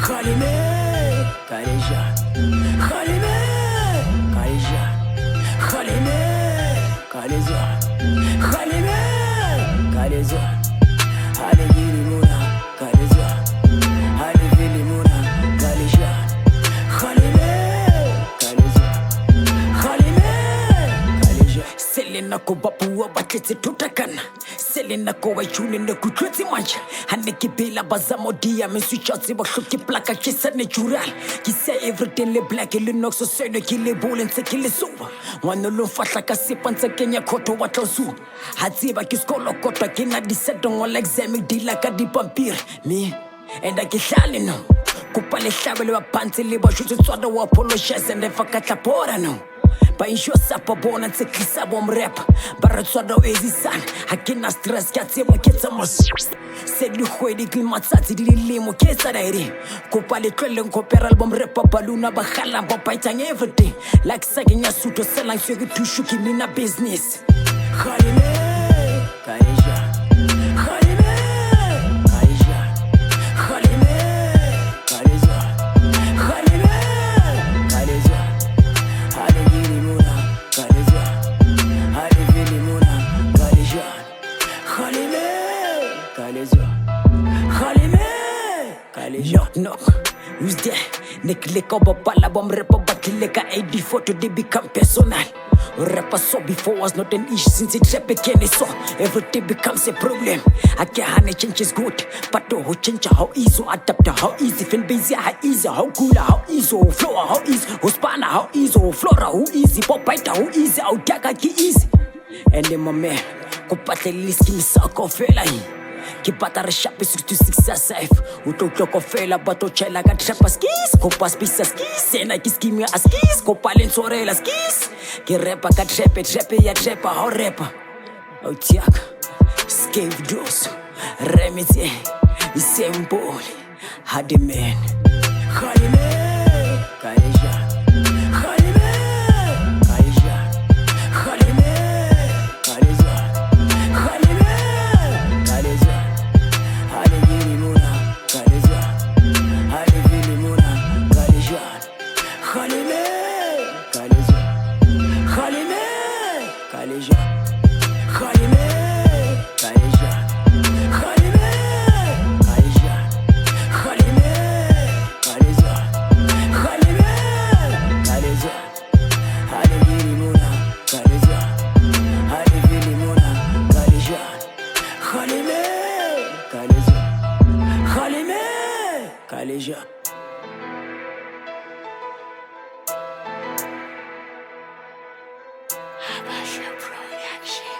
Halime, Kaleja, Halime, Kaleja, Halime, Kaleja, Halime, Kaleja, Haligiri Muna, Kaleja, Haligiri Muna, Kaleja, Halime, Kaleja, Halime, Kaleja. Selena ko bapuwa batletse tutakana. Selena ko wa june ne kutlwetse manja. Hane ke bela bazamo dia me switchatse ba hloke plaka ke sa natural. Ke say everything le black le nox so sene ke le bole ntse ke le soba. Ngwana lo fatla ka sepa ntse kenya khoto wa tlosu. Ha tseba ke skolo kotwa ke na disedongo like exam dila ka dipampiri. Me and I ke hlale no. Kupa le hlabe le ba pantse le ba jutse tswada wa apologize and never ka tlapora no. Ba insho sapa bona ntse tlisa bom rap ba re tswada o ezisana ha ke na stress ke a tseba ke tsama se di khwedi ke matsatsi di lemo ke tsa daire kopa le tlweleng kopera album rap baluna ba khala ba paitang everything like second ya suto selang se ke tushu ke mina business Khalime Kaija Khalime Kaija Khalime Kaija Khalime Kaija Haligiri Muna Kaleja, Haligiri Muna Kaleja, Halime, Kaleja, Halime, Kaleja. Knock knock, who's there? Nikleka babala bom repa batileka 84 to they become personal. Rapper so before was not an issue since it rap became so everything becomes a problem. I can't change is good, but to who change how easy, adapt how easy, feel busy, how easy, how cool, how easy, flow, how easy, who spanner, how easy, flora, who easy, pop biter, who easy, how daga ki easy. And then my man, go patle list me suck off fella. Ki batare shape 66 a safe uto tloko fela bato chela ka trapa skis ko pas pisa skis sena ki skimia a skis ko palen sorela skis ki repa ka trepe ya trepa ho repa o tiaka skave dos remedy simple had man Khalime Kaija Khalime Kaija Khalime Kaija Khalime Kaleja Haligiri Muna Kaleja Haligiri Muna Kaleja Khalime Kaleja Khalime Kaleja Khalime Kaleja Khalime Kaleja Khalime Kaleja Khalime Kaleja Haligiri Muna Kaleja Haligiri Muna Kaleja Khalime Kaleja Khalime Kaleja Habasha Production